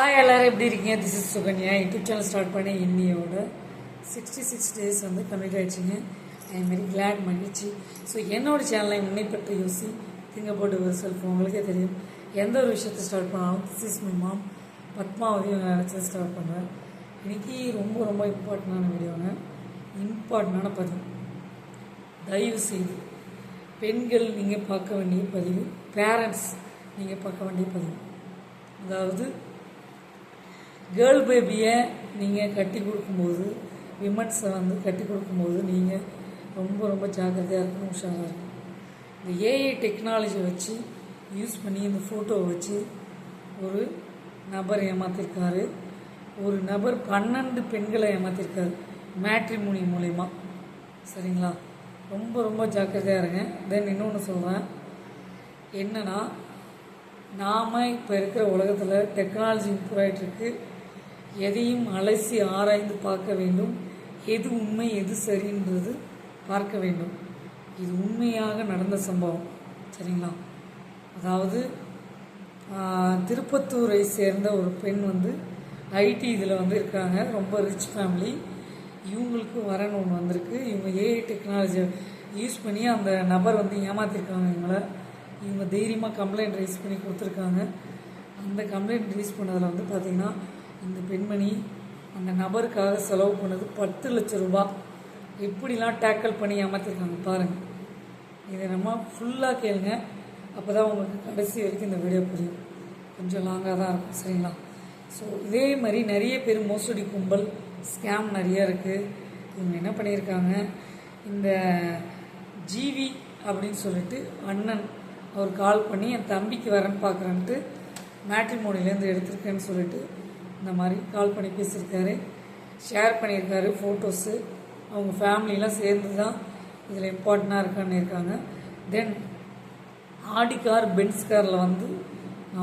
Hi எல்லோரும் எப்படி இருக்கீங்க? This is Sukanya. YouTube channel start பண்ணி இன்னியோட 66 டேஸ் வந்து கம்ப்ளீட் ஆகிடுச்சிங்க. ஐ எம் வெரி கிளாட், மகிழ்ச்சி. ஸோ என்னோட சேனலை முன்னைப்பட்டு யோசி திங்க போட்டு ஒரு செல்ஃப் உங்களுக்கே தெரியும். எந்த ஒரு விஷயத்தை ஸ்டார்ட் பண்ணாலும் திஸ் இஸ் மை மாம் பத்மாவதியும் நினச்சி ஸ்டார்ட் பண்ணுவேன். இன்றைக்கி ரொம்ப ரொம்ப இம்பார்ட்டண்டான வீடியோங்க, இம்பார்ட்டண்டான பதிவு. தயவு செய்து பெண்கள் நீங்கள் பார்க்க வேண்டிய பதிவு, பேரண்ட்ஸ் நீங்கள் பார்க்க வேண்டிய பதிவு. அதாவது கேர்ள் பேபியை நீங்கள் கட்டி கொடுக்கும்போது, விமன்ஸை வந்து கட்டி கொடுக்கும்போது நீங்கள் ரொம்ப ரொம்ப ஜாக்கிரதையாக இருக்கணும், உஷாராக இருக்கணும். இந்த ஏஐ டெக்னாலஜி வச்சு யூஸ் பண்ணி இந்த ஃபோட்டோவை வச்சு ஒரு நபர் ஏமாற்றிருக்காரு. ஒரு நபர் 12 பெண்களை ஏமாற்றிருக்காரு மேட்ரிமோனி மூலயமா. சரிங்களா? ரொம்ப ரொம்ப ஜாக்கிரதையாக இருங்க. தென் இன்னொன்று சொல்கிறேன் என்னென்னா, நாம் இப்போ இருக்கிற உலகத்தில் டெக்னாலஜி இம்ப்ரூவ் ஆகிட்டுருக்கு. எதையும் அலசி ஆராய்ந்து பார்க்க வேண்டும். எது உண்மை எது சரின்றது பார்க்க வேண்டும். இது உண்மையாக நடந்த சம்பவம். சரிங்களா? அதாவது திருப்பத்தூரை சேர்ந்த ஒரு பெண் வந்து ஐடி இதில் வந்து இருக்காங்க. ரொம்ப ரிச் ஃபேமிலி. இவங்களுக்கு வரன் ஒன்று வந்திருக்கு. இவங்க ஏஐ டெக்னாலஜியை யூஸ் பண்ணி அந்த நபர் வந்து ஏமாற்றிருக்காங்க இவங்களை. இவங்க தைரியமாக கம்ப்ளைண்ட் ரைஸ் பண்ணி கொடுத்துருக்காங்க. அந்த கம்ப்ளைண்ட் ரைஸ் பண்ணதில் வந்து பார்த்திங்கன்னா, இந்த பெண்மணி அந்த நபருக்காக செலவு பண்ணது 10 லட்சம் ரூபா. எப்படிலாம் டேக்கிள் பண்ணி ஏமாற்றிருக்காங்க பாருங்கள். இதை நம்ம ஃபுல்லாக கேளுங்க, அப்போ தான் உங்களுக்கு கடைசி வரைக்கும் இந்த வீடியோ புரியும். கொஞ்சம் லாங்காக தான் இருக்கும். சரிங்களா? ஸோ இதே மாதிரி நிறைய பேர் மோசடி கும்பல் ஸ்கேம் நிறையா இருக்குது. இவங்க என்ன பண்ணியிருக்காங்க, இந்த ஜிவி அப்படின்னு சொல்லிட்டு அண்ணன் அவர் கால் பண்ணி என் தம்பிக்கு வரேன்னு பார்க்குறேன்ட்டு மேட்ரிமோனிலேருந்து எடுத்திருக்கேன்னு சொல்லிட்டு இந்த மாதிரி கால் பண்ணி பேசியிருக்காரு, ஷேர் பண்ணியிருக்காரு ஃபோட்டோஸு. அவங்க ஃபேமிலியெலாம் சேர்ந்து தான் இதில் இம்பார்ட்டண்ட்டாக இருக்கான்னு இருக்காங்க. தென் ஆடி கார் பென்ஸ் காரில் வந்து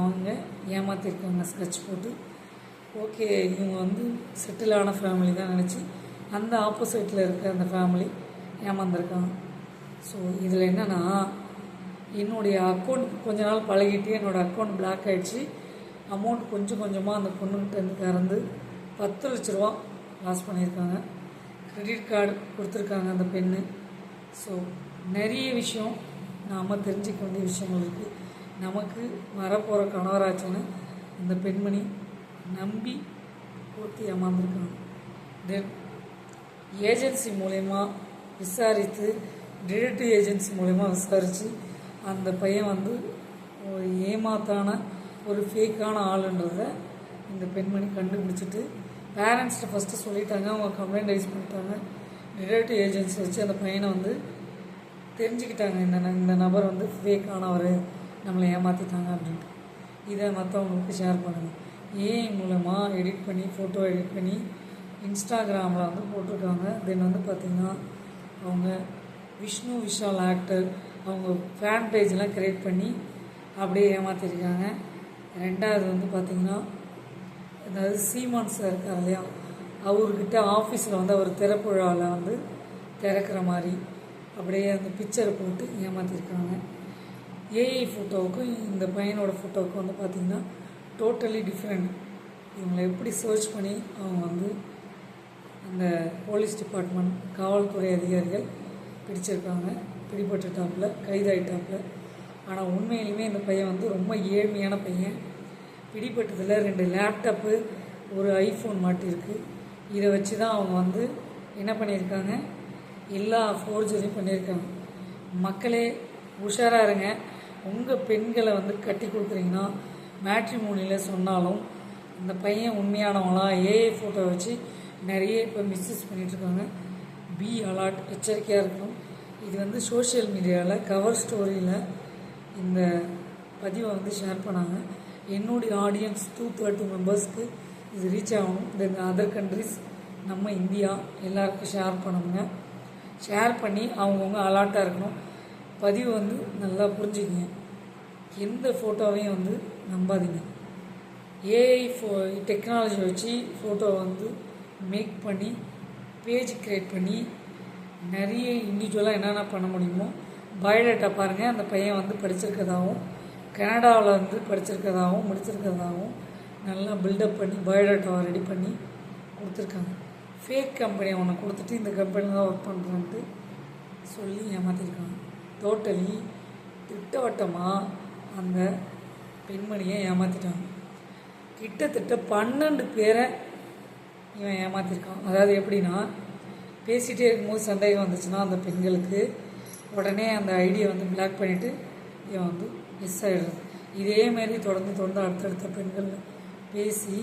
அவங்க ஏமாற்றிருக்காங்க ஸ்கெட்ச் போட்டு. ஓகே, இவங்க வந்து செட்டிலான ஃபேமிலி தான் நினச்சி அந்த ஆப்போசிட்டில் இருக்க அந்த ஃபேமிலி ஏமாந்துருக்காங்க. ஸோ இதில் என்னென்னா, என்னுடைய அக்கௌண்ட் கொஞ்ச நாள் பழகிட்டு என்னோடய அக்கௌண்ட் பிளாக் ஆகிடுச்சு. அமௌண்ட் கொஞ்சம் கொஞ்சமாக அந்த பொண்ணுகிட்டேருந்து கறந்து 10 லட்ச ரூபா லாஸ் பண்ணியிருக்காங்க. கிரெடிட் கார்டு கொடுத்துருக்காங்க அந்த பெண்ணு. ஸோ நிறைய விஷயம் நாம் தெரிஞ்சிக்க வேண்டிய விஷயங்கள் இருக்குது. நமக்கு வரப்போகிற கணவராச்சுன்னு அந்த பெண்மணி நம்பி பூர்த்தி ஏமாந்துருக்காங்க. தென் ஏஜென்சி மூலயமா விசாரித்து, டிடெக்டிவ் ஏஜென்சி மூலயமா விசாரித்து அந்த பையன் வந்து ஒரு ஏமாத்தான ஒரு ஃபேக்கான ஆளுன்றதை இந்த பெண்மணி கண்டுபிடிச்சிட்டு பேரண்ட்ஸ்கிட்ட ஃபஸ்ட்டு சொல்லிட்டாங்க. அவங்க கம்ப்ளைண்ட் ரைஸ் பண்ணிட்டாங்க. டிடெக்டிவ் ஏஜென்சி வச்சு அந்த பையனை வந்து தெரிஞ்சுக்கிட்டாங்க, இந்த நபர் வந்து ஃபேக்கானவர், நம்மளை ஏமாற்றிட்டாங்க அப்படின்ட்டு. இதை மற்றவங்களுக்கு ஷேர் பண்ணுங்கள். ஏஐ மூலமாக எடிட் பண்ணி, ஃபோட்டோ எடிட் பண்ணி இன்ஸ்டாகிராமில் வந்து போட்டிருக்காங்க. தென் வந்து பார்த்திங்கன்னா, அவங்க விஷ்ணு விஷால் ஆக்டர் அவங்க ஃபேன் பேஜெலாம் க்ரியேட் பண்ணி அப்படியே ஏமாற்றிருக்காங்க. ரெண்டாவது வந்து பார்த்திங்கன்னா, அதாவது சீமான் சார் இருக்கார் இல்லையா, அவர்கிட்ட ஆஃபீஸில் வந்து அவர் திறப்பு விழாவில் வந்து திறக்கிற மாதிரி அப்படியே அந்த பிக்சரை போட்டு ஏமாற்றிருக்காங்க. ஏஐ ஃபோட்டோவுக்கும் இந்த பையனோட ஃபோட்டோவுக்கும் வந்து பார்த்திங்கன்னா டோட்டலி டிஃப்ரெண்ட். இவங்களை எப்படி சர்ச் பண்ணி அவங்க வந்து அந்த போலீஸ் டிபார்ட்மெண்ட் காவல்துறை அதிகாரிகள் பிடிச்சிருக்காங்க. பிடிபட்டுட்டாப்பில், கைதாயிட்டாப்பில். ஆனால் உண்மையிலுமே இந்த பையன் வந்து ரொம்ப ஏழ்மையான பையன். பிடிப்பட்டதில் 2 லேப்டாப்பு, ஒரு ஐஃபோன் மாட்டிருக்கு. இதை வச்சு தான் அவங்க வந்து என்ன பண்ணியிருக்காங்க, எல்லா ஃபோர்ஜரியும் பண்ணியிருக்காங்க. மக்களே உஷாராக இருங்க. உங்கள் பெண்களை வந்து கட்டி கொடுக்குறீங்கன்னா மேட்ரிமோனியில் சொன்னாலும் அந்த பையன் உண்மையானவங்களாம் ஏஐ ஃபோட்டோ வச்சு நிறைய இப்போ மிஸ்யூஸ் பண்ணிகிட்ருக்காங்க. பி அலர்ட், எச்சரிக்கையாக இருக்கணும். இது வந்து சோஷியல் மீடியாவில் கவர் ஸ்டோரியில் இந்த பதிவை வந்து ஷேர் பண்ணாங்க. என்னுடைய ஆடியன்ஸ் 230 மெம்பர்ஸ்க்கு இது ரீச் ஆகணும். தென் அதர் கண்ட்ரிஸ், நம்ம இந்தியா எல்லாருக்கும் ஷேர் பண்ணுங்க. ஷேர் பண்ணி அவங்கவுங்க அலர்ட்டாக இருக்கணும். பதிவு வந்து நல்லா புரிஞ்சுக்கிங்க. எந்த ஃபோட்டோவையும் வந்து நம்பாதீங்க. ஏஐ டெக்னாலஜி வச்சு ஃபோட்டோ வந்து மேக் பண்ணி பேஜ் க்ரியேட் பண்ணி நிறைய இண்டிவிஜுவலாக என்னென்ன பண்ண முடியுமோ. பயோடேட்டா பாருங்கள், அந்த பையன் வந்து படிச்சிருக்கதாகவும் கனடாவில் வந்து படிச்சிருக்கதாகவும் முடிச்சிருக்கிறதாகவும் நல்லா பில்டப் பண்ணி பயோடேட்டாவை ரெடி பண்ணி கொடுத்துருக்காங்க. ஃபேக் கம்பெனியை ஒன்று கொடுத்துட்டு இந்த கம்பெனியில் தான் ஒர்க் பண்ணுறான்ட்டு சொல்லி ஏமாற்றிருக்காங்க. டோட்டலி திட்டவட்டமாக அந்த பெண்மணியை ஏமாற்றிட்டாங்க. கிட்டத்தட்ட 12 பேரை இவன் ஏமாற்றிருக்கான். அதாவது எப்படின்னா, பேசிகிட்டே இருக்கும்போது சந்தேகம் வந்துச்சுன்னா அந்த பெண்களுக்கு உடனே அந்த ஐடியை வந்து பிளாக் பண்ணிவிட்டு இவன் வந்து மிஸ் ஆகிடுறது. இதேமாரி தொடர்ந்து அடுத்தடுத்த பெண்கள் பேசி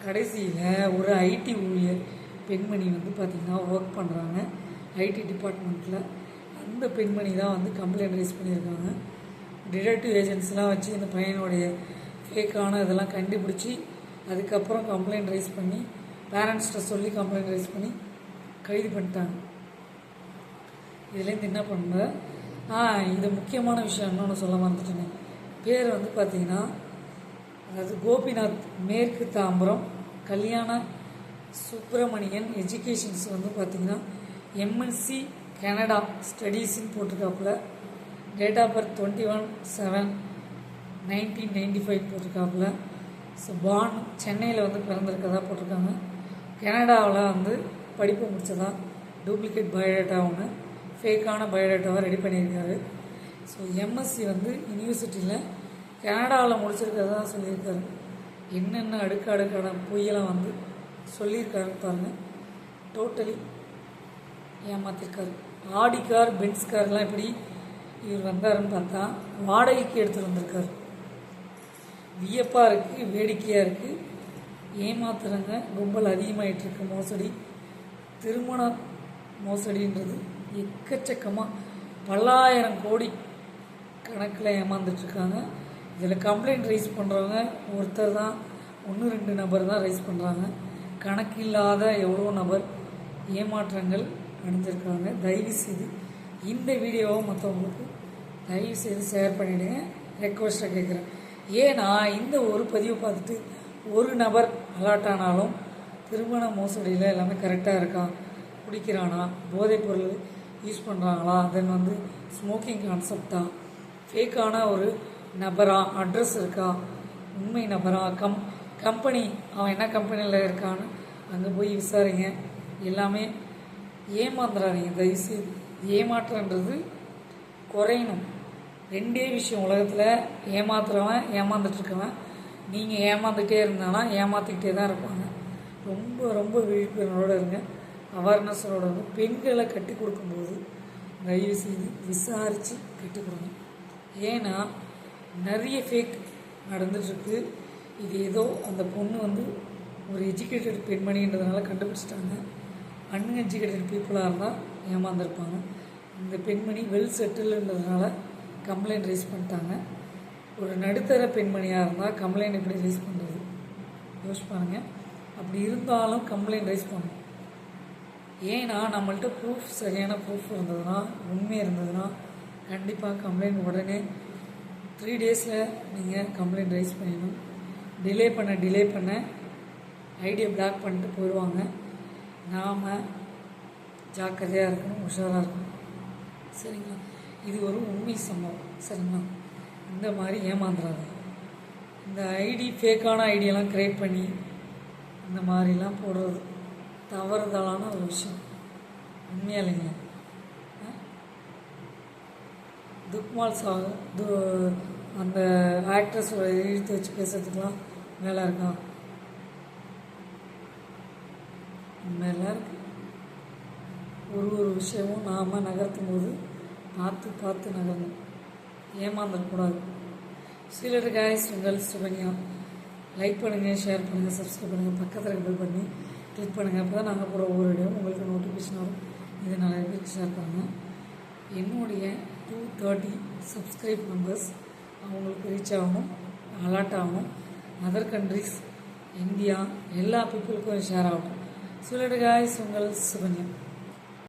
கடைசியில் ஒரு ஐடி ஊழியர் பெண்மணி வந்து பார்த்திங்கன்னா ஒர்க் பண்ணுறாங்க ஐடி டிபார்ட்மெண்ட்டில். அந்த பெண்மணி தான் வந்து கம்ப்ளைண்ட் ரைஸ் பண்ணியிருக்காங்க. டிடெக்டிவ் ஏஜென்ட்ஸ்லாம் வச்சு இந்த பையனுடைய ஃபேக்கான இதெல்லாம் கண்டுபிடிச்சி அதுக்கப்புறம் கம்ப்ளைண்ட் ரைஸ் பண்ணி பேரண்ட்ஸ்கிட்ட சொல்லி கம்ப்ளைண்ட் ரைஸ் பண்ணி கைது பண்ணிட்டாங்க. இதுலேருந்து என்ன பண்ண இது முக்கியமான விஷயம் இன்னொன்று சொல்ல மறந்துட்டேனே. பேர் வந்து பார்த்திங்கன்னா, அதாவது கோபிநாத் மேற்கு தாம்பரம் கல்யாண சுப்பிரமணியன் எஜுகேஷன்ஸ் வந்து பார்த்திங்கன்னா எம்என்சி கனடா ஸ்டடீஸ்ன்னு போட்டிருக்காப்புல. டேட் ஆஃப் பர்த் 21/7/1995 போட்டிருக்காப்புல. ஸோ பான் சென்னையில் வந்து பிறந்திருக்கதா போட்டிருக்காங்க. கனடாவில் வந்து படிப்பு முடித்ததா டூப்ளிகேட் பயோடேட்டா ஒன்று ஃபேக்கான பயோடேட்டாவை ரெடி பண்ணியிருக்காரு. ஸோ எம்எஸ்சி வந்து யூனிவர்சிட்டியில் கனடாவில் முடிச்சிருக்கிறதா சொல்லியிருக்காரு. என்னென்ன அடுக்கான பொய்யெல்லாம் வந்து சொல்லியிருக்காருன்னு பாருங்கள். டோட்டலி ஏமாத்திருக்காரு. ஆடி கார் பென்ஸ் கார்லாம் எப்படி இவர் வந்தாருன்னு பார்த்தா வாடகைக்கு எடுத்துகிட்டு வந்திருக்காரு. வியப்பாக இருக்குது, வேடிக்கையாக இருக்குது. ஏமாத்துறங்க கும்பல் அதிகமாகிட்டுருக்கு. மோசடி, திருமண மோசடின்றது எக்கச்சக்கமாக பல்லாயிரம் கோடி கணக்கில் ஏமாந்துட்டுருக்காங்க. இதில் கம்ப்ளைண்ட் ரைஸ் பண்ணுறவங்க ஒருத்தர் தான், 1-2 நபர் தான் ரைஸ் பண்ணுறாங்க. கணக்கில்லாத எவ்வளோ நபர் ஏமாற்றங்கள் அடைஞ்சிருக்காங்க. தயவுசெய்து இந்த வீடியோவை மற்றவங்களுக்கு தயவுசெய்து ஷேர் பண்ணிவிடுங்க. ரெக்வஸ்ட்டாக கேட்குறேன். ஏன்னா இந்த ஒரு பதிவை பார்த்துட்டு ஒரு நபர் அலர்ட் ஆனாலும் திருமண மோசடியில் எல்லாமே கரெக்டாக இருக்கா, குடிக்கிறானா, போதைப்பொருள் யூஸ் பண்ணுறாங்களா, தென் வந்து ஸ்மோக்கிங் கான்செப்டா, ஃபேக்கான ஒரு நபரா, அட்ரஸ் இருக்கா, உண்மை நபரா, கம்பெனி அவன் என்ன கம்பெனியில் இருக்கான்னு அங்கே போய் விசாரிங்க. எல்லாமே ஏமாந்துடாதீங்க தயவுசெய்து. ஏமாற்றன்றது குறையணும். 2 விஷயம் உலகத்தில், ஏமாத்துறவன் ஏமாந்துட்டுருக்கவன். நீங்கள் ஏமாந்துகிட்டே இருந்தானா ஏமாற்றிக்கிட்டே தான் இருப்பாங்க. ரொம்ப ரொம்ப விழிப்புணர்வோடு இருங்க, அவேர்னஸோடு வந்து பெண்களை கட்டி கொடுக்கும்போது தயவுசெய்து விசாரித்து கட்டி கொடுங்க. ஏன்னா நிறைய ஃபேக் நடந்துகிட்ருக்கு. இது ஏதோ அந்த பொண்ணு வந்து ஒரு எஜுகேட்டட் பெண்மணின்றதுனால கண்டுபிடிச்சிட்டாங்க. அன்எஜுகேட்டட் பீப்புளாக இருந்தால் ஏமாந்துருப்பாங்க. இந்த பெண்மணி வெல் செட்டில்ன்றதுனால கம்ப்ளைண்ட் ரைஸ் பண்ணிட்டாங்க. ஒரு நடுத்தர பெண்மணியாக இருந்தால் கம்ப்ளைண்ட் எப்படி ரைஸ் பண்ணுறது யோசிச்சு பாருங்கள். அப்படி இருந்தாலும் கம்ப்ளைண்ட் ரைஸ் பண்ணணும். ஏன்னா நம்மள்கிட்ட ப்ரூஃப், சரியான ப்ரூஃப் இருந்ததுன்னா, உண்மை இருந்ததுன்னா கண்டிப்பாக கம்ப்ளைண்ட் உடனே 3 டேஸில் நீங்கள் கம்ப்ளைண்ட் ரைஸ் பண்ணிடணும். டிலே பண்ண ஐடியா பிளாக் பண்ணிட்டு போயிடுவாங்க. நாம் ஜாக்கிரதையாக இருக்கணும், உஷாராக இருக்கணும். சரிங்களா? இது ஒரு உண்மை சம்பவம். சரிங்களா? இந்த மாதிரி ஏமாந்துடாது. இந்த ஃபேக்கான ஐடியெல்லாம் க்ரியேட் பண்ணி இந்த மாதிரிலாம் போடுறது தவறுதலான ஒரு விஷயம். உண்மையாக இல்லைங்களா? துக்மால் அந்த ஆக்ட்ரஸோட இழுத்து வச்சு பேசுறதுக்கெலாம் வேலை இருக்கா? உண்மையெல்லாம் இருக்குது. ஒரு விஷயமும் நாம் நகர்த்தும் போது பார்த்து நகரணும். ஏமாந்துடக்கூடாது. சிலர் காய்ஸ் உங்கள் சுகன்யா. லைக் பண்ணுங்கள், ஷேர் பண்ணுங்கள், சப்ஸ்கிரைப் பண்ணுங்கள், பக்கத்தில் பெல் பண்ணி கிளிக் பண்ணுங்கள். அப்போ தான் நாங்கள் போகிற ஒவ்வொரு வீடியோவும் உங்களுக்கு நோட்டிஃபிகேஷன் வரும். இதை நிறைய பேருக்கு ஷேர் பண்ணுங்கள். என்னுடைய 230 சப்ஸ்கிரைப் மெம்பர்ஸ் அவங்களுக்கு ரீச் ஆகணும், அலர்ட் ஆகணும். அதர் கண்ட்ரிஸ், இந்தியா, எல்லா பீப்புளுக்கும் ஷேர் ஆகணும். சிலர் காய்ஸ் உங்கள் சுகன்யா.